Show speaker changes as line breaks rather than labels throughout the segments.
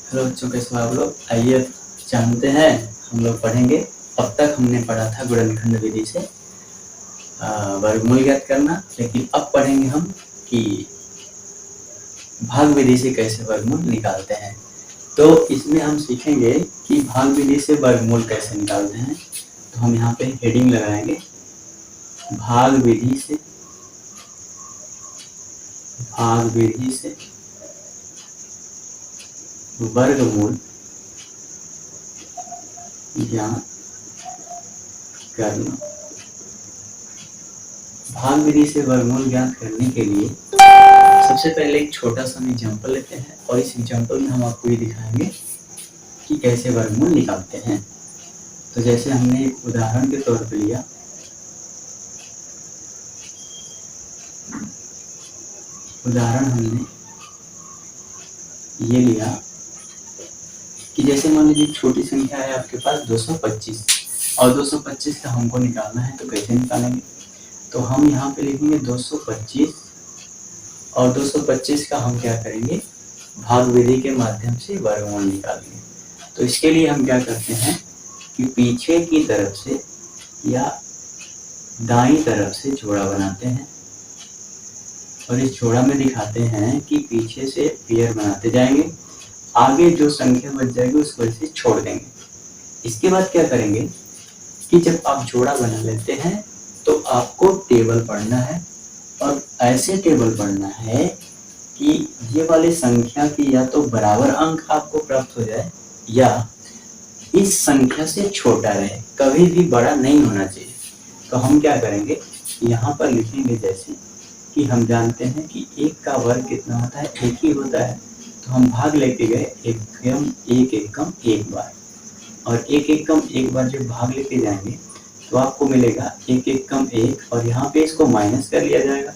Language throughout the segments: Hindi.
हेलो बच्चों, कैसे हो आप लोग। आइए जानते हैं, हम लोग पढ़ेंगे। अब तक हमने पढ़ा था गुणनखंड विधि से वर्गमूल ज्ञात करना, लेकिन अब पढ़ेंगे हम कि भाग विधि से कैसे वर्गमूल निकालते हैं। तो इसमें हम सीखेंगे कि भाग विधि से वर्गमूल कैसे निकालते हैं। तो हम यहाँ पे हेडिंग लगाएंगे, भाग विधि से वर्गमूल ज्ञात करना। भाग विधि से वर्गमूल ज्ञात करने के लिए सबसे पहले एक छोटा सा एग्जाम्पल लेते हैं और इस एग्जाम्पल में हम आपको ये दिखाएंगे कि कैसे वर्गमूल निकालते हैं। तो जैसे हमने एक उदाहरण के तौर पर लिया, उदाहरण हमने ये लिया कि जैसे मान लीजिए छोटी संख्या है आपके पास 225 और 225 का हमको निकालना है। तो कैसे निकालेंगे? तो हम यहाँ पे लिखेंगे 225 और 225 का हम क्या करेंगे, भाग विधि के माध्यम से वर्गमूल निकालेंगे। तो इसके लिए हम क्या करते हैं कि पीछे की तरफ से या दाईं तरफ से जोड़ा बनाते हैं और इस जोड़ा में दिखाते हैं कि पीछे से पेयर बनाते जाएंगे, आगे जो संख्या बच जाएगी उसको ऐसे छोड़ देंगे। इसके बाद क्या करेंगे कि जब आप जोड़ा बना लेते हैं तो आपको टेबल पढ़ना है और ऐसे टेबल पढ़ना है कि ये वाली संख्या की या तो बराबर अंक आपको प्राप्त हो जाए या इस संख्या से छोटा रहे, कभी भी बड़ा नहीं होना चाहिए। तो हम क्या करेंगे, यहाँ पर लिखेंगे जैसे कि हम जानते हैं कि एक का वर्ग कितना होता है, एक ही होता है। तो हम भाग लेके गए एक एकम एक बार, और एक एकम एक बार जब भाग लेके जाएंगे तो आपको मिलेगा एक एकम एक, और यहाँ पे इसको माइनस कर लिया जाएगा।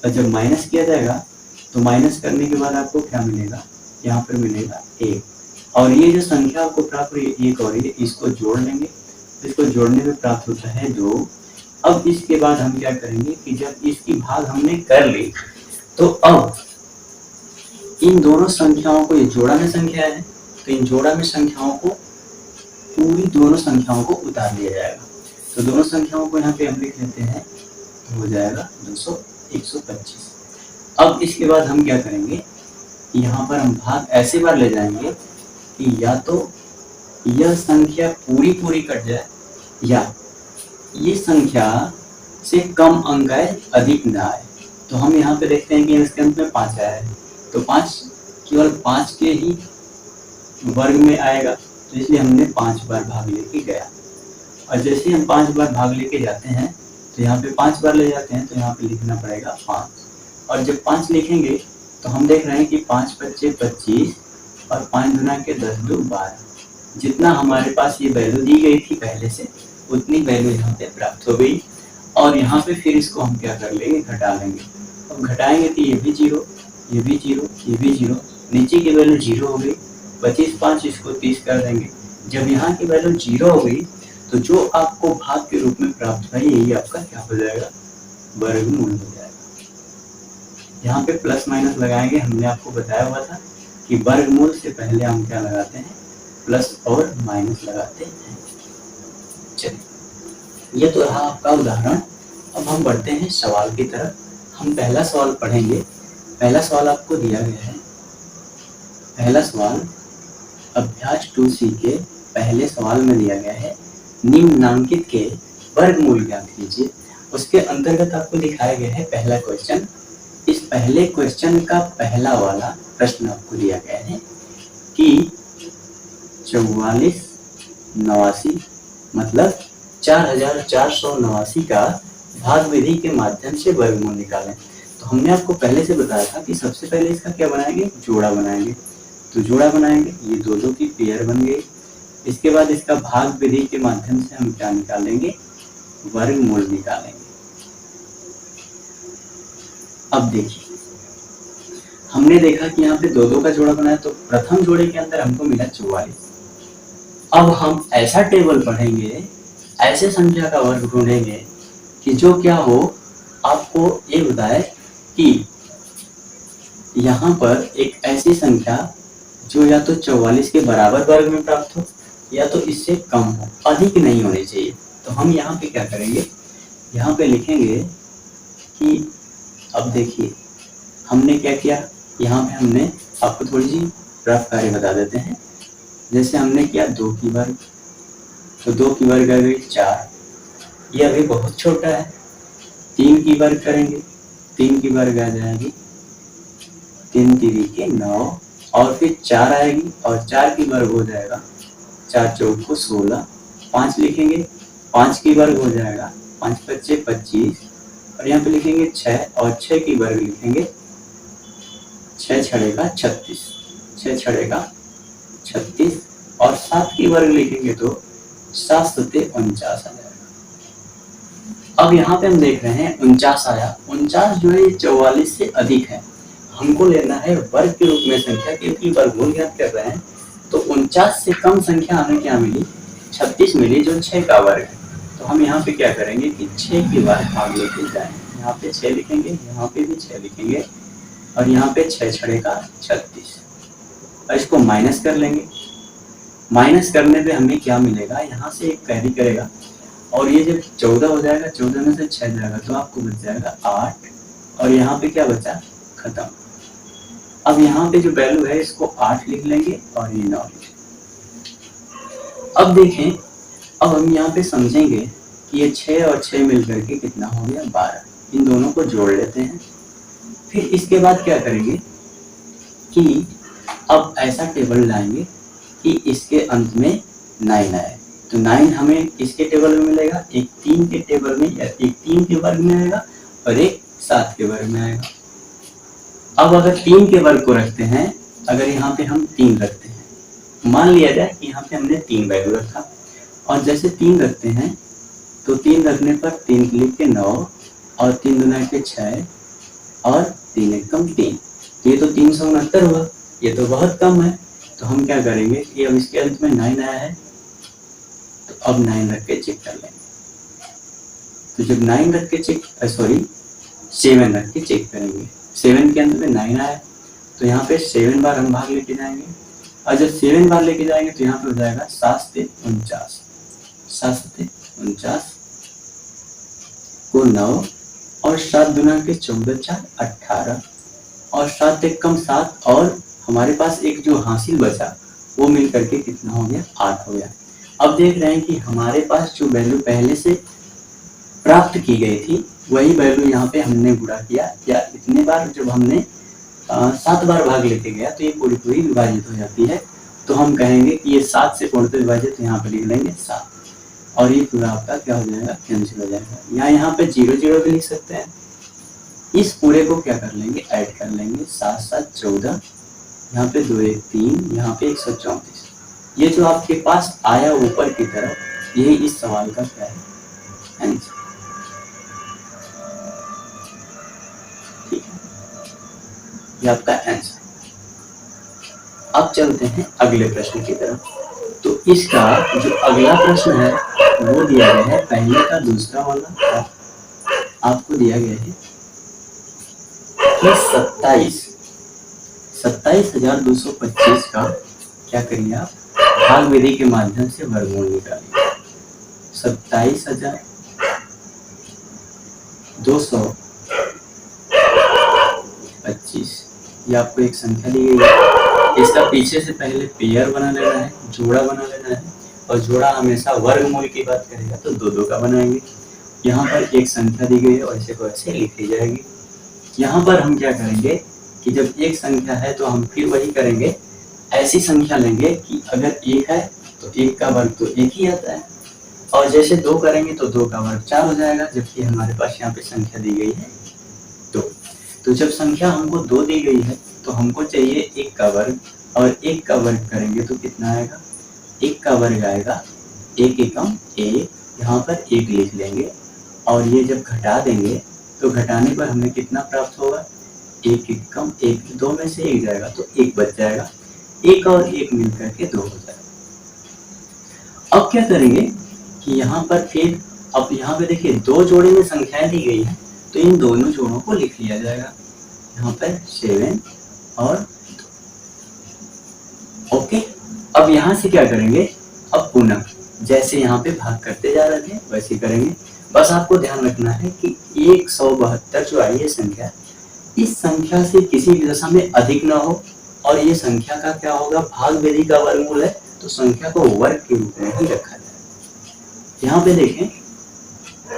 और जब माइनस किया जाएगा तो माइनस करने के बाद आपको क्या मिलेगा, यहाँ पर मिलेगा एक, और ये जो संख्या आपको प्राप्त हुई एक और ये, इसको जोड़ लेंगे। इसको जोड़ने में प्राप्त होता है 2। अब इसके बाद हम क्या करेंगे कि जब इसकी भाग हमने कर ली तो अब इन दोनों संख्याओं को, ये जोड़ा में संख्या है तो इन जोड़ा में संख्याओं को, पूरी दोनों संख्याओं को उतार लिया जाएगा। तो दोनों संख्याओं को यहाँ पे हम लिख लेते हैं, तो हो जाएगा 125। अब इसके बाद हम क्या करेंगे, यहाँ पर हम भाग ऐसे बार ले जाएंगे कि या तो यह संख्या पूरी पूरी कट जाए या ये संख्या से कम अंक आए, अधिक ना आए। तो हम यहाँ पे देखते हैं कि इसके अंत में 5 आया है, तो 5 केवल 5 के ही वर्ग में आएगा, तो इसलिए हमने 5 बार भाग लेके गया। और जैसे हम 5 बार भाग लेके जाते हैं तो यहाँ पे 5 बार ले जाते हैं, तो यहाँ पे लिखना पड़ेगा 5। और जब 5 लिखेंगे तो हम देख रहे हैं कि 5 पच्चे 25 और 5 गुना के 10 दो 12। जितना हमारे पास ये वैल्यू दी गई थी पहले से, उतनी वैल्यू यहाँ पे प्राप्त हो गई। और यहाँ पे फिर इसको हम क्या कर लेंगे, घटा लेंगे। अब घटाएंगे तो ये भी 0, ये भी 0, ये भी 0, नीचे की वैल्यू 0 हो गई। 25 5 इसको 30 कर देंगे। जब यहाँ की वैल्यू 0 हो गई तो जो आपको भाग के रूप में प्राप्त है यही आपका क्या हो जाएगा, वर्गमूल हो जाएगा। यहाँ पे प्लस माइनस लगाएंगे, हमने आपको बताया हुआ था कि वर्गमूल से पहले हम क्या लगाते हैं, प्लस और माइनस लगाते हैं। चलिए, ये तो रहा आपका उदाहरण। अब हम बढ़ते हैं सवाल की तरफ। हम पहला सवाल पढ़ेंगे। पहला सवाल आपको दिया गया है, पहला सवाल अभ्यास 2C के पहले सवाल में दिया गया है, निम्नांकित के वर्गमूल ज्ञात कीजिए। उसके अंतर्गत आपको दिखाया गया है पहला क्वेश्चन। इस पहले क्वेश्चन का पहला वाला प्रश्न आपको दिया गया है कि 4489 मतलब 4489 का भाग विधि के माध्यम से वर्गमूल निकालें। तो हमने आपको पहले से बताया था कि सबसे पहले इसका क्या बनाएंगे, जोड़ा बनाएंगे। तो जोड़ा बनाएंगे, ये दो की पेयर बन गई। इसके बाद इसका भाग विधि के माध्यम से हम क्या निकालेंगे, वर्गमूल निकालेंगे। अब देखिए, हमने देखा कि यहाँ पे दो का जोड़ा बनाया, तो प्रथम जोड़े के अंदर हमको मिला 44। अब हम ऐसा टेबल पढ़ेंगे, ऐसे संख्या का वर्ग ढूंढेंगे कि जो क्या हो, आपको ये बताए कि यहाँ पर एक ऐसी संख्या जो या तो 44 के बराबर वर्ग में प्राप्त हो या तो इससे कम हो, अधिक नहीं होने चाहिए। तो हम यहाँ पे क्या करेंगे, यहाँ पे लिखेंगे कि अब देखिए हमने क्या किया, यहाँ पे हमने आपको थोड़ी सी रफ कार्य बता देते हैं। जैसे हमने किया 2 की वर्ग, तो 2 की वर्ग आ गई 4, ये अभी बहुत छोटा है। 3 की वर्ग करेंगे, 3 की वर्ग आ जाएगी 3 3 के 9, और फिर 4 आएगी और 4 की वर्ग हो जाएगा 4 चौक को 16, 5 लिखेंगे, 5 की वर्ग हो जाएगा 5 पच्चे 25, और यहाँ पे लिखेंगे 6 और 6 की वर्ग लिखेंगे 6 छड़ेगा 36, 6 छड़ेगा 36, और 7 की वर्ग लिखेंगे तो 7 सत्ते 49 आ जाएगा। अब यहाँ पे हम देख रहे हैं 49 आया, 49 जो है 44 से अधिक है, हमको लेना है वर्ग के रूप में संख्या, क्योंकि वर्गमूल ज्ञात कर रहे हैं। तो 49 से कम संख्या हमें क्या मिली, 36 मिली, जो 6 का वर्ग है। तो हम यहाँ पे क्या करेंगे कि 6 की वर्ग भाग लेके जाएंगे, यहाँ पे 6 लिखेंगे, यहाँ पे भी 6 लिखेंगे, और यहाँ पे 6 छड़ेगा 36, और इसको माइनस कर लेंगे। माइनस करने पे हमें क्या मिलेगा, यहाँ से एक कैरी करेगा, और ये जब 14 हो जाएगा, 14 में से 6 जाएगा तो आपको बच जाएगा 8, और यहाँ पे क्या बचा, खत्म। अब यहाँ पे जो वैल्यू है इसको 8 लिख लेंगे और ये 9 लिख लेंगे। अब देखें, अब हम यहाँ पे समझेंगे कि ये 6 और 6 मिलकर के कितना हो गया, 12। इन दोनों को जोड़ लेते हैं। फिर इसके बाद क्या करेंगे कि अब ऐसा टेबल लाएंगे कि इसके अंत में 9 आए। तो 9 हमें किसके टेबल में मिलेगा, एक 3 के टेबल में, या एक 3 के वर्ग में आएगा और एक 7 के वर्ग में आएगा। अब अगर 3 के वर्ग को रखते हैं, अगर यहाँ पे हम 3 रखते हैं, मान लिया जाए कि यहाँ पे हमने 3 वैल्यू रखा, और जैसे 3 रखते हैं तो 3 रखने पर 3 लिख के 9, और 3 दूना के 6, और 3 एकम 3, तो ये तो 369 हुआ, ये तो बहुत कम है। तो हम क्या करेंगे कि अब इसके अंत में 9 आया है, तो अब 9 रख के चेक कर लेंगे। तो जब 9 रख के चेक, 7 रख के चेक करेंगे, 7 के अंत में 9 आया, तो यहाँ पे 7 बार हम भाग लेके जाएंगे, और जब 7 बार लेके जाएंगे तो यहाँ पे हो जाएगा 7 से 49, 7 से 49 को 9, और 7 दुना के 14 4 18, और 7 एक कम 7, और हमारे पास एक जो हासिल बचा वो मिल करके कितना हो गया, 8 हो गया। अब देख रहे हैं कि हमारे पास जो वैल्यू पहले से प्राप्त की गई थी वही वैल्यू यहाँ पे हमने गुणा किया, या इतने बार जब हमने 7 बार भाग लेके गया तो ये पूरी पूरी विभाजित हो जाती है। तो हम कहेंगे कि ये 7 से पूर्णतः विभाजित, तो यहाँ पे लिख लेंगे 7, और ये पूरा आपका क्या हो जाएगा, कैंसिल हो जाएगा। यहाँ पे 0 0 भी लिख सकते हैं। इस पूरे को क्या कर लेंगे, ऐड कर लेंगे, 7 7 14, यहाँ पे 2 1 3, यहाँ पे 134। ये जो आपके पास आया ऊपर की तरफ, यही इस सवाल का क्या है, आंसर। ठीक है, ये आपका आंसर। अब चलते हैं अगले प्रश्न की तरफ। तो इसका जो अगला प्रश्न है वो दिया गया है, पहले का दूसरा वाला आपको दिया गया है कि 27,225 का क्या करिए आप, भाग विधि के माध्यम से वर्गमूल निकालिए। 27,225, ये आपको एक संख्या दी गई है। इसका पीछे से पहले पेयर बना लेना है, जोड़ा बना लेना है, और जोड़ा हमेशा वर्गमूल की बात करेगा तो 2 का बनाएंगे। यहाँ पर एक संख्या दी गई है और इसे को ऐसे लिखी जाएगी। यहाँ पर हम क्या करेंगे कि जब एक संख्या है तो हम फिर वही करेंगे, ऐसी संख्या लेंगे कि अगर 1 है तो 1 का वर्ग तो 1 ही आता है, और जैसे 2 करेंगे तो 2 का वर्ग 4 हो जाएगा, जबकि हमारे पास यहाँ पे संख्या दी गई है 2। तो जब संख्या हमको 2 दी गई है तो हमको चाहिए 1 का वर्ग, और 1 का वर्ग करेंगे तो कितना आएगा, 1 का वर्ग आएगा 1 एकम 1, यहाँ पर 1 लिख लेंगे, और ये जब घटा देंगे तो घटाने पर हमें कितना प्राप्त होगा, 1 एकम 1, 2 में से 1 जाएगा तो 1 बच जाएगा, 1 और 1 मिलकर के 2 हो जाएगा। अब क्या करेंगे कि यहाँ पर फिर, अब यहाँ पे देखिए 2 जोड़े में संख्याएं दी गई है, तो इन दोनों जोड़ों को लिख लिया जाएगा। यहाँ पर 7 और 2, ओके, अब यहाँ से क्या करेंगे, अब पुनः जैसे यहाँ पे भाग करते जा रहे थे वैसे करेंगे। बस आपको ध्यान रखना है कि 172 जो आई है संख्या, इस संख्या से किसी भी दशा में अधिक ना हो, और ये संख्या का क्या होगा, भाग विधि का वर्गमूल है, तो संख्या को वर्ग के रूप में ही रखा जाए। यहाँ पे देखें,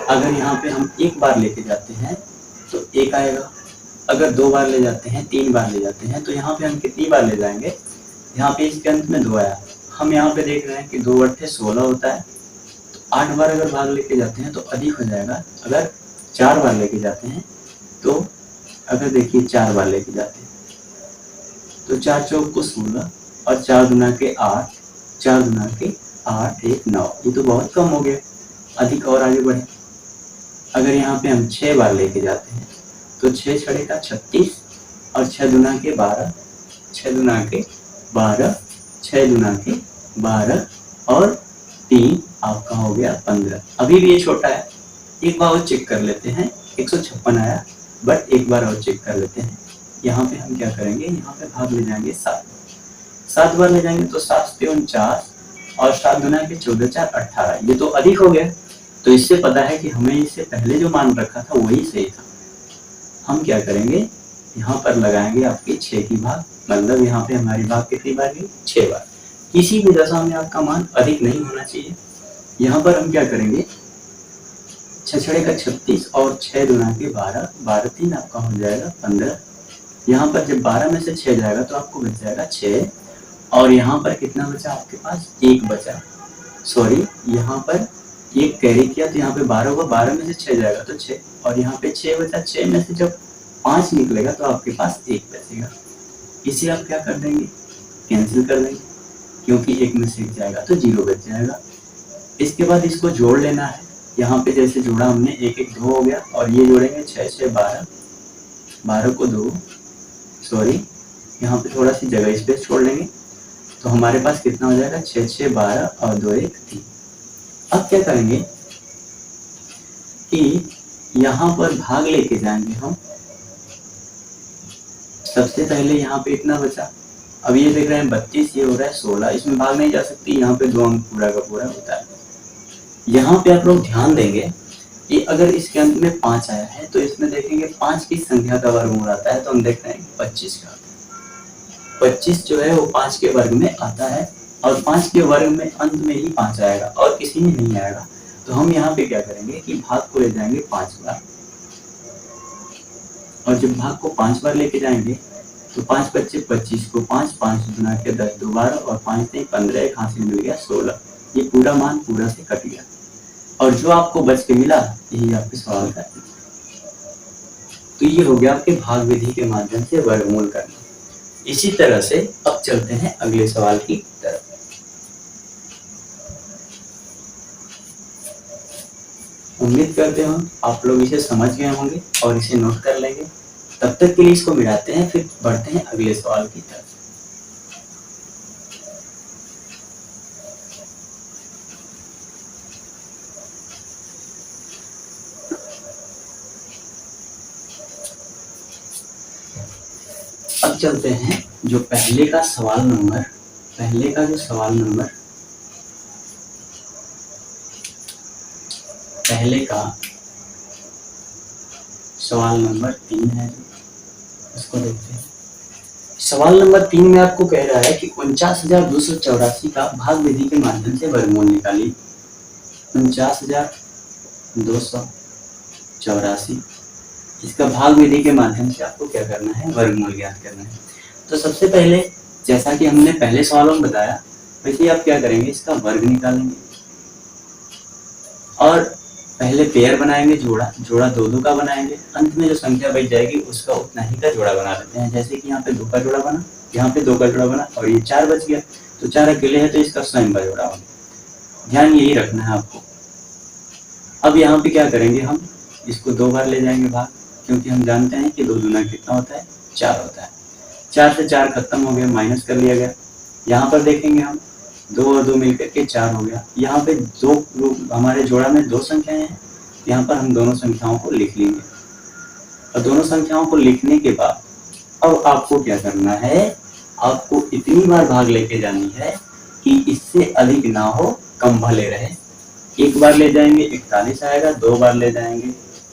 अगर यहाँ पे हम एक बार लेके जाते हैं तो एक आएगा, अगर दो बार ले जाते हैं, तीन बार ले जाते हैं, तो यहाँ पे हम कितनी बार ले जाएंगे, यहाँ पे इसके अंत में 2 आया, हम यहाँ पे देख रहे हैं कि 2 अट्ठे 16 होता है, तो 8 बार अगर भाग लेके जाते हैं तो अधिक हो जाएगा। अगर 4 बार लेके जाते हैं तो, अगर देखिए 4 बार लेके जाते हैं तो 4 चौक को 16 और 4 दुना के 8, 4 दुना के 8 1 9, ये तो बहुत कम हो गया, अधिक और आगे बढ़े। अगर यहाँ पे हम 6 बार लेके जाते हैं तो 6 छड़े का 36 और 6 दुना के 12, 6 दुना के 12, 6 दुना के 12 और 3 आपका हो गया 15। अभी भी ये छोटा है, एक बार और चेक कर लेते हैं, 156 आया, बट एक बार और चेक कर लेते हैं। यहाँ पे हम क्या करेंगे, यहाँ पे भाग ले जाएंगे 7 बार ले जाएंगे तो 7 से 49 और 7 दुना के 14 4 18, ये तो अधिक हो गया। तो इससे पता है कि हमें इससे पहले जो मान रखा था वही सही था। हम क्या करेंगे, यहाँ पर लगाएंगे आपके 6 की भाग, मतलब यहाँ पे हमारी भाग कितनी बार गई, 6 बार। किसी भी दशा में आपका मान अधिक नहीं होना चाहिए। यहाँ पर हम क्या करेंगे, 6 छड़े का 36 और 6 दुना के 12, 12 3 आपका हो जाएगा 15। यहाँ पर जब 12 में से 6 जाएगा तो आपको बच जाएगा 6, और यहाँ पर कितना बचा आपके पास, 1 बचा, सॉरी यहाँ पर एक कैरी किया तो यहाँ पे 12 होगा, 12 में से 6 जाएगा तो 6, और यहाँ पे 6 बचा, 6 में से जब 5 निकलेगा तो आपके पास 1 बचेगा। इसे आप क्या कर देंगे, कैंसिल कर देंगे, क्योंकि 1 में से 1 जाएगा तो 0 बच जाएगा। इसके बाद इसको जोड़ लेना है, यहाँ पे जैसे जोड़ा हमने 1 1 2 हो गया, और ये जोड़ेंगे 6 6 12, 12 को 2, सॉरी यहाँ पे थोड़ा सी जगह स्पेस छोड़ लेंगे, तो हमारे पास कितना हो जाएगा, 6 6 12 और 2 1 3। अब क्या करेंगे कि यहाँ पर भाग लेके जाएंगे हम, सबसे पहले यहाँ पे इतना बचा, अब ये देख रहे हैं 32, ये हो रहा है 16, इसमें भाग नहीं जा सकती, यहाँ पे 2 अंक पूरा का पूरा होता है। यहाँ पे आप लोग ध्यान देंगे कि अगर इसके अंत में 5 आया है तो इसमें देखेंगे 5 की संख्या का वर्गमूल आता है, तो हम देख रहे हैं 25 का, 25 जो है वो 5 के वर्ग में आता है, और 5 के वर्ग में अंत में ही 5 आएगा और किसी में नहीं आएगा। तो हम यहाँ पे क्या करेंगे कि भाग को ले जाएंगे 5 बार, और जब भाग को 5 बार लेके जाएंगे तो 5 बच्चे 25 को 5, 5 दुना के 10 दोबारा, और 5 नहीं 15, एक हासिल मिल गया 16, ये पूरा मान पूरा से कट गया, और जो आपको बच के मिला यही आपके सवाल का। तो ये हो गया आपके भाग विधि के माध्यम से वर्गमूल करना। इसी तरह से अब चलते हैं अगले सवाल की तरफ। उम्मीद करते हैं आप लोग इसे समझ गए होंगे और इसे नोट कर लेंगे। तब तक के लिए इसको मिटाते हैं, फिर बढ़ते हैं अगले सवाल की तरफ। अब चलते हैं जो पहले का जो सवाल नंबर 3 है, उसको देखते हैं। सवाल नंबर 3 में आपको कह रहा है कि 49,284 का भाग विधि के माध्यम से वर्गमूल निकालिए। 49,284, इसका भाग विधि के माध्यम से आपको क्या करना है, वर्गमूल ज्ञात करना है। तो सबसे पहले जैसा कि हमने पहले सवालों में बताया, वैसे आप क्या करेंगे, इसका वर्ग निकालेंगे, और पहले पेयर बनाएंगे, जोड़ा 2 2 का बनाएंगे, अंत में जो संख्या बच जाएगी उसका उतना ही का जोड़ा बना लेते हैं। जैसे कि यहाँ पे 2 का जोड़ा बना, यहाँ पे 2 का जोड़ा बना, और ये 4 बच गया, तो 4 अकेले है तो इसका स्वयं का जोड़ा होगा। ध्यान यही रखना है आपको। अब यहाँ पे क्या करेंगे, हम इसको 2 बार ले जाएंगे भाग, क्योंकि हम जानते हैं कि 2 दूना कितना होता है, 4 होता है। 4 से 4 खत्म हो गया, माइनस कर लिया गया। यहाँ पर देखेंगे हम 2 और 2 मिलकर के 4 हो गया। यहाँ पे 2 हमारे जोड़ा में 2 संख्याएं हैं, यहाँ पर हम दोनों संख्याओं को लिख लेंगे, और दोनों संख्याओं को लिखने के बाद अब आपको क्या करना है, आपको इतनी बार भाग लेके जानी है कि इससे अधिक ना हो, कम भले रहे। एक बार ले जाएंगे 41 आएगा, 2 बार ले जाएंगे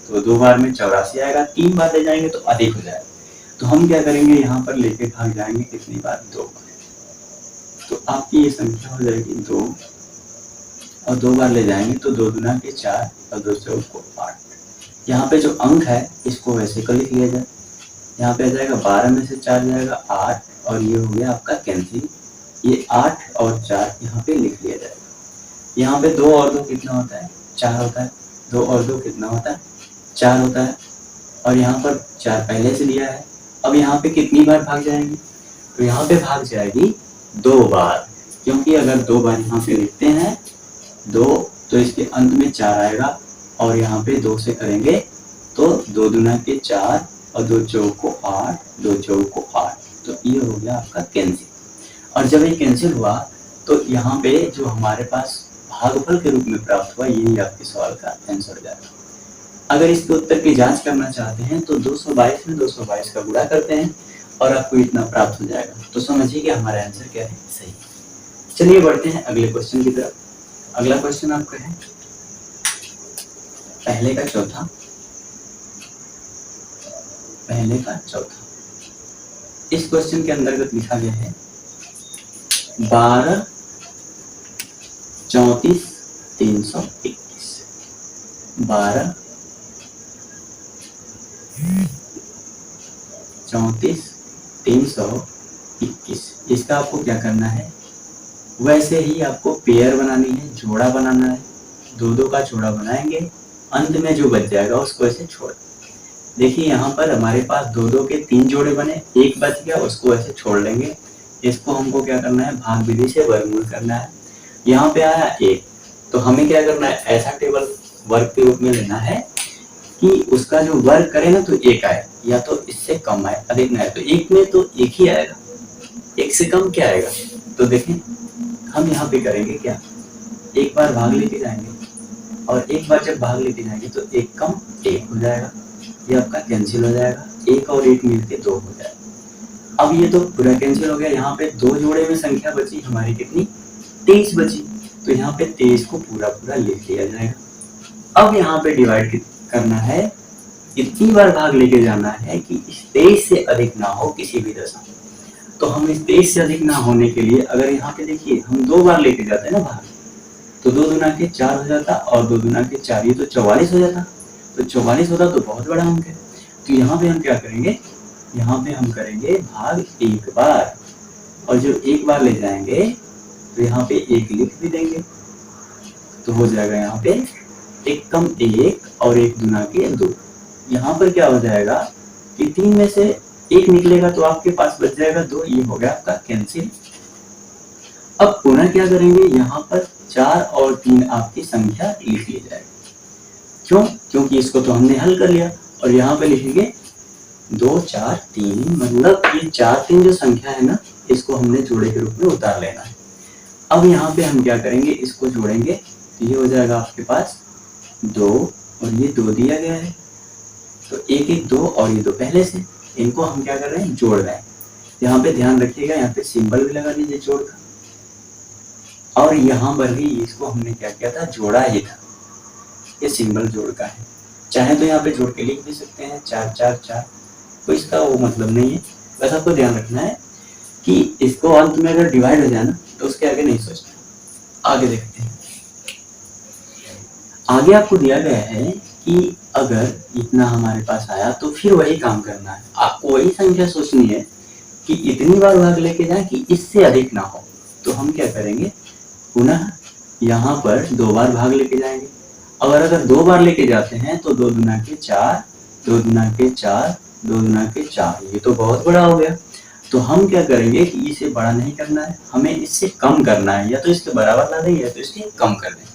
तो 2 बार में 84 आएगा, 3 बार ले जाएंगे तो अधिक हो जाएगा। तो हम क्या करेंगे, यहाँ पर लेके भाग जाएंगे कितनी बार, 2 बार। तो आपकी ये संख्या हो जाएगी 2 और 2 बार ले जाएंगे तो 2 दूना के 4 और 2 चौक को 8। यहाँ पे जो अंक है इसको वैसे कर लिख लिया जाए। यहाँ पे आ जाएगा 12 में से 4 जाएगा 8 और ये हो गया आपका कैंसिल। ये 8 और 4 यहाँ पे लिख लिया जाएगा। यहाँ पे 2 और 2 कितना होता है, 4 होता है। 2 और 2 कितना होता है, 4 होता है। और यहाँ पर 4 पहले से लिया है। अब यहाँ पे कितनी बार भाग जाएंगी, तो यहाँ पे भाग जाएगी 2 बार, क्योंकि अगर 2 बार यहाँ पे लिखते हैं 2 तो इसके अंत में 4 आएगा और यहाँ पे 2 से करेंगे तो 2 दूना के 4 और 2 चौक को 8, 2 चौक को 8। तो ये हो गया आपका कैंसिल। और जब ये कैंसिल हुआ तो यहाँ पे जो हमारे पास भागफल के रूप में प्राप्त हुआ, यही आपके सवाल का आंसर हो जाएगा। अगर इसके उत्तर की जांच करना चाहते हैं तो 222 में 222 का गुणा करते हैं और आपको इतना प्राप्त हो जाएगा। तो समझिए कि हमारा आंसर क्या है, सही। चलिए बढ़ते हैं अगले क्वेश्चन की तरफ। अगला क्वेश्चन आपका है पहले का चौथा। इस क्वेश्चन के अंतर्गत लिखा गया है 12 34 321। 12 34 321। इसका आपको क्या करना है, वैसे ही आपको पेयर बनानी है, जोड़ा बनाना है। 2-2 का जोड़ा बनाएंगे, अंत में जो बच जाएगा उसको ऐसे छोड़। देखिए यहाँ पर हमारे पास 2-2 के 3 जोड़े बने, एक बच गया उसको ऐसे छोड़ लेंगे। इसको हमको क्या करना है, भाग विधि से वर्गमूल करना है। यहाँ पे आया 1, तो हमें क्या करना है, ऐसा टेबल वर्ग के रूप में लेना है कि उसका जो वर्ग करे ना तो 1 आए, या तो इससे कम आए, अधिक ना आए। तो 1 में तो 1 ही आएगा, 1 से कम क्या आएगा। तो देखें हम यहाँ पे करेंगे क्या, एक बार भाग लेके जाएंगे और एक बार जब भाग लेके जाएंगे तो 1 कम 1 हो जाएगा, ये आपका कैंसिल हो जाएगा। 1 और 1 मिलके 2 हो जाएगा। अब ये तो पूरा कैंसिल हो गया। यहाँ पे 2 जोड़े में संख्या बची हमारी कितनी, 23 बची। तो यहाँ पे 23 को पूरा पूरा लिख लिया जाएगा। अब यहाँ पे डिवाइड करना है, इतनी बार भाग लेके जाना है कि इस 23 से अधिक ना हो किसी भी दशा। तो हम इस 23 से अधिक ना होने के लिए अगर यहाँ पे देखिए हम 2 बार लेके जाते हैं ना भाग, तो 2 दूना के 4 हो जाता और 2 दूना के 4, ये तो 44 हो जाता। तो 44 होता तो बहुत बड़ा अंक है। तो यहाँ पे हम क्या करेंगे, यहाँ पे हम करेंगे भाग 1 बार, और जो 1 बार ले जाएंगे तो यहाँ पे 1 लिख भी देंगे। तो हो जाएगा यहाँ पे 1 कम 1 और 1 दूना के 2। यहाँ पर क्या हो जाएगा कि 3 में से 1 निकलेगा तो आपके पास बच जाएगा 2। ये हो गया आपका कैंसिल। अब पुनः क्या करेंगे, यहाँ पर 4 और 3 आपकी संख्या लिख ली जाएगी। क्यों, क्योंकि इसको तो हमने हल कर लिया। और यहाँ पे लिखेंगे 2 4 3, मतलब ये 4 3 जो संख्या है ना, इसको हमने जोड़े के रूप में उतार लेना है। अब यहाँ पे हम क्या करेंगे, इसको जोड़ेंगे तो ये हो जाएगा आपके पास 2 और ये 2 दिया गया है, तो 1 1 2 और ये 2 पहले से, इनको हम क्या कर रहे हैं, जोड़ रहे हैं। यहाँ पे ध्यान रखिएगा, यहाँ पे सिंबल भी लगा दीजिए जोड़ का। और यहाँ पर भी इसको हमने क्या किया था, जोड़ा ही था। ये सिंबल जोड़ का है। चाहे तो यहाँ पे जोड़ के लिख भी सकते हैं 4 4 4, तो इसका वो मतलब नहीं है। बस आपको ध्यान रखना है कि इसको अंत में अगर डिवाइड हो जाए ना तो उसके आगे नहीं सोचना। आगे देखते हैं। आगे आपको दिया गया है कि अगर इतना हमारे पास आया तो फिर वही काम करना है। आपको वही संख्या सोचनी है कि इतनी बार भाग लेके जाए कि इससे अधिक ना हो। तो हम क्या करेंगे, पुनः यहाँ पर 2 बार भाग लेके जाएंगे। और अगर 2 बार लेके जाते हैं तो 2 दूना के 4, 2 दूना के 4, 2 दूना के 4, ये तो बहुत बड़ा हो गया। तो हम क्या करेंगे कि इसे बड़ा नहीं करना है, हमें इससे कम करना है। या तो इसके बराबर ला दें या तो इसके कम कर दें।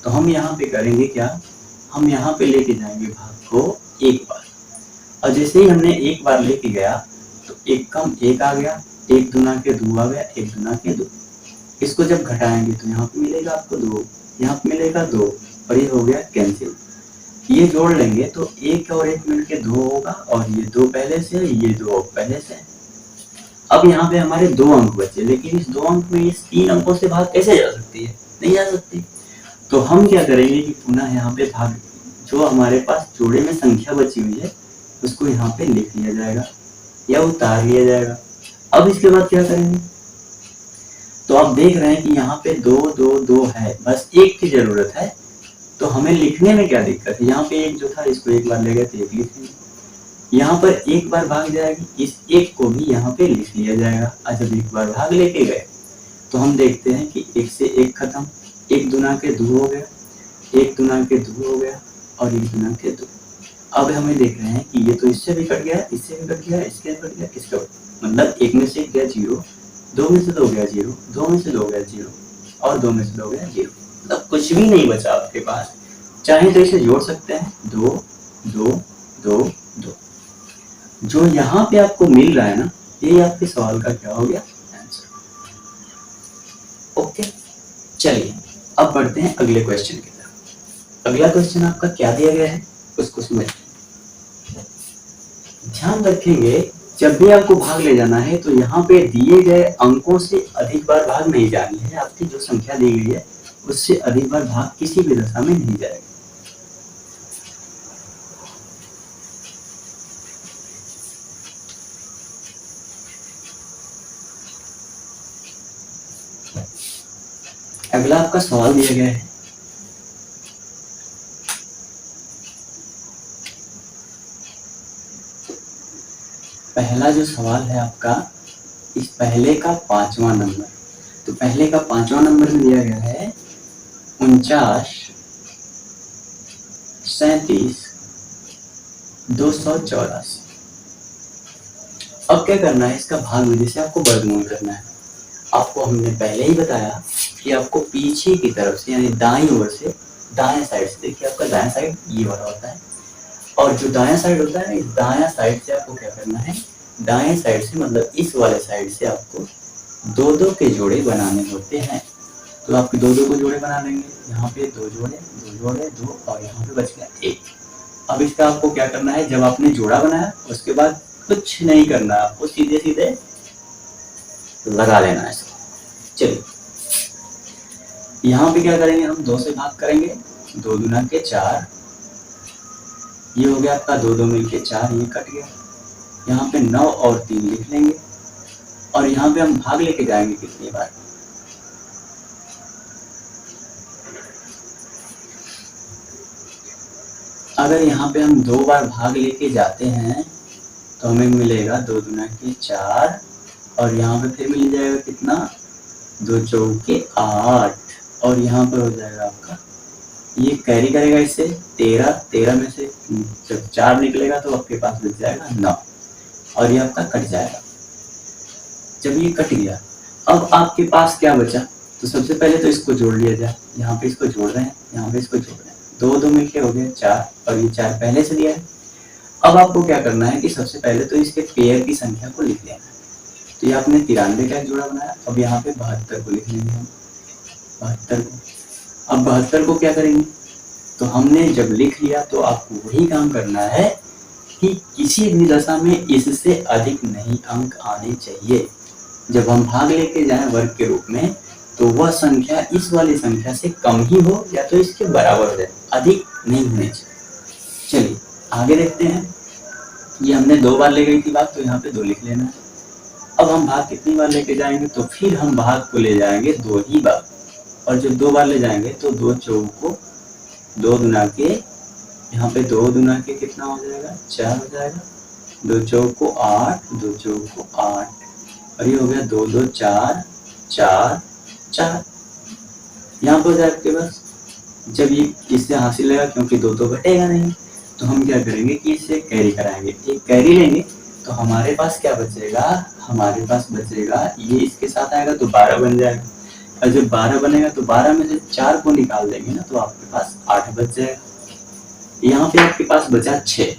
तो हम यहाँ पे करेंगे क्या, हम यहाँ पे लेके जाएंगे भाग को 1 बार, और जैसे ही हमने 1 बार लेके गया तो 1 कम 1 आ गया, 1 दूना के 2 आ गया, 1 दूना के 2। इसको जब घटाएंगे तो यहाँ पे मिलेगा आपको 2, यहाँ पे मिलेगा 2, और ये हो गया कैंसिल। ये जोड़ लेंगे तो 1 और 1 मिलके 2 होगा, और ये 2 पहले से, ये 2 पहले से। अब यहाँ पे हमारे 2 अंक बचे, लेकिन इस 2 अंक में इस 3 अंकों से भाग कैसे जा सकती है? नहीं जा सकती। तो हम क्या करेंगे कि पुनः यहाँ पे भाग, जो हमारे पास जोड़े में संख्या बची हुई है उसको यहाँ पे लिख लिया जाएगा या उतार लिया जाएगा। अब इसके बाद क्या करेंगे? तो आप देख रहे हैं कि यहाँ पे 2 2 2 है, बस एक की जरूरत है। तो हमें लिखने में क्या दिक्कत है? यहाँ पे एक जो था इसको एक बार ले गए तो एक लिख लेंगे, यहाँ पर एक बार भाग जाएगी, इस एक को भी यहाँ पे लिख लिया जाएगा। और जब एक बार भाग लेके गए तो हम देखते हैं कि एक से एक खत्म, एक दुना के दो हो गया, एक दुना के दो हो गया और एक दुना के दो। अब हमें देख रहे हैं कि ये तो इससे भी कट गया, इससे भी कट गया, इसके कट गया, इसका मतलब एक में से गया 0, 2 में से 2 गया 0, 2 में से 2 गया 0 और 2 में से 2 गया 0, मतलब कुछ भी नहीं बचा आपके पास। चाहे तो इसे जोड़ सकते हैं, 2 2 2 2। जो यहाँ पे आपको मिल रहा है ना, ये आपके सवाल का क्या हो गया? आंसर। ओके, चलिए अब बढ़ते हैं अगले क्वेश्चन की तरफ। अगला क्वेश्चन आपका क्या दिया गया है उसको समझते हैं। ध्यान रखेंगे, जब भी आपको भाग ले जाना है तो यहाँ पे दिए गए अंकों से अधिक बार भाग नहीं जानी है। आपकी जो संख्या दी गई है उससे अधिक बार भाग किसी भी दशा में नहीं जाएगा। अगला आपका सवाल दिया गया है, पहला जो सवाल है आपका, इस पहले का 5वां नंबर। तो पहले का 5वां नंबर में दिया गया है 49 37 284। अब क्या करना है? इसका भाग विधि से आपको वर्गमूल करना है। आपको हमने पहले ही बताया कि आपको पीछे की तरफ से यानी दाईं ओर से, दाएं साइड से, देखिए आपका दाएं साइड ये वाला होता है और जो दायां साइड होता है, इस दायां साइड से आपको क्या करना है? दाएं साइड से मतलब इस वाले साइड से आपको 2 2 के जोड़े बनाने होते हैं। तो आप 2 2 को जोड़े बना लेंगे, यहाँ पे 2 जोड़े 2 जोड़े 2 और यहाँ पे बच गया 1। अब इसका आपको क्या करना है? जब आपने जोड़ा बनाया उसके बाद कुछ नहीं करना, आपको सीधे सीधे लगा लेना है इसको। चलिए यहाँ पे क्या करेंगे? हम 2 से भाग करेंगे, 2 दूना के 4, ये हो गया आपका 2 2 मिलके 4, ये कट गया। यहाँ पे 9 और 3 लिख लेंगे और यहाँ पे हम भाग लेके जाएंगे कितनी बार? अगर यहाँ पे हम 2 बार भाग लेके जाते हैं तो हमें मिलेगा 2 दूना के 4 और यहाँ पे फिर मिल जाएगा कितना? 2 चौके 8 और यहाँ पर हो जाएगा आपका, ये कैरी करेगा इससे 13, 13 में से जब 4 निकलेगा तो आपके पास बच जाएगा 9 और ये आपका कट जाएगा। जब ये कट गया, अब आपके पास क्या बचा? तो सबसे पहले तो इसको जोड़ लिया जाए, यहाँ पे इसको जोड़ रहे हैं, यहाँ पे इसको जोड़ रहे हैं, 2 2 मिलके हो गए 4 और ये 4 पहले से दिया है। अब आपको क्या करना है कि सबसे पहले तो इसके पेयर की संख्या को लिख लेना है। तो ये आपने 93 का एक जोड़ा बनाया, अब यहाँ पे 72 को लिख लेंगे हम, 72 को। अब 72 को क्या करेंगे? तो हमने जब लिख लिया तो आपको वही काम करना है कि किसी भी दशा में इससे अधिक नहीं अंक आने चाहिए। जब हम भाग लेके जाएं वर्ग के रूप में तो वह संख्या इस वाली संख्या से कम ही हो या तो इसके बराबर हो जाए, अधिक नहीं होने चाहिए। चलिए आगे देखते हैं। ये हमने 2 बार ले गई थी भाग, तो यहाँ पे 2 लिख लेना है। अब हम भाग कितनी बार लेके जाएंगे? तो फिर हम भाग को ले जाएंगे 2 ही बार, और जब 2 बार ले जाएंगे तो 2 चौको 2 दुना के, यहाँ पे 2 दुना के कितना हो जाएगा? 4 हो जाएगा, 2 चौको 8, 2 चौको 8 और ये हो गया 2 2 4 4 4। यहाँ पर हो जाएगा आपके पास। जब ये इससे हासिल लेगा, क्योंकि 2 तो घटेगा नहीं, तो हम क्या करेंगे कि इससे कैरी कराएंगे, एक कैरी लेंगे तो हमारे पास क्या बचेगा? हमारे पास बचेगा ये इसके साथ आएगा तो 12 बन जाएगा, और जब 12 बनेगा तो 12 में से 4 को निकाल देंगे ना तो आपके पास 8 बच जाएगा। यहाँ पे आपके पास बचा 6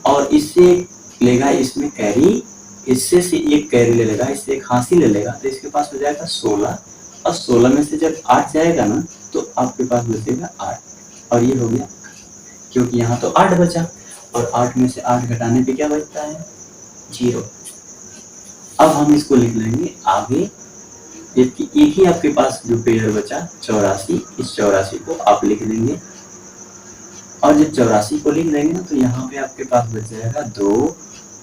और इससे लेगा इसमें कैरी, इससे से एक कैरी ले लेगा, इससे एक हासिल ले लेगा तो इसके पास हो जाएगा 16 और 16 में से जब 8 जाएगा ना तो आपके पास बचेगा 8 और ये हो गया, क्योंकि यहाँ तो 8 बचा और 8 में से 8 घटाने पे क्या बचता है? 0। अब हम इसको लिख लेंगे आगे, जबकि एक ही आपके पास जो पेयर बचा 84, इस 84 को आप लिख देंगे। और जब 84 को लिख देंगे ना तो यहाँ पे आपके पास बच जाएगा 2,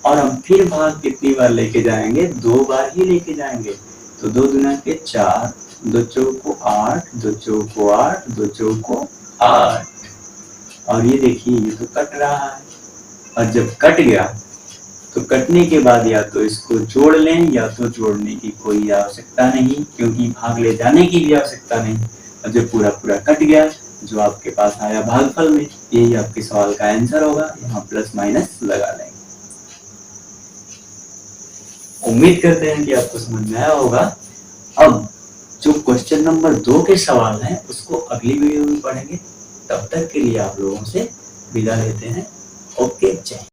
और हम फिर भाग कितनी बार लेके जाएंगे, 2 बार ही लेके जाएंगे। तो 2 दूना के 4, 2 चौको 8, 2 चौको 8, 2 चौको 8। और ये देखिए ये तो कट रहा है, और जब कट गया तो कटने के बाद या तो इसको जोड़ लें या तो जोड़ने की कोई आवश्यकता नहीं, क्योंकि भाग ले जाने की भी आवश्यकता नहीं। और जब पूरा पूरा कट गया, जो आपके पास आया भागफल में, यही आपके सवाल का आंसर होगा। यहाँ प्लस माइनस लगा लेंगे। उम्मीद करते हैं कि आपको समझ में आया होगा। अब जो क्वेश्चन नंबर 2 के सवाल हैं उसको अगली वीडियो में पढ़ेंगे। तब तक के लिए आप लोगों से विदा लेते हैं। ओके, जय।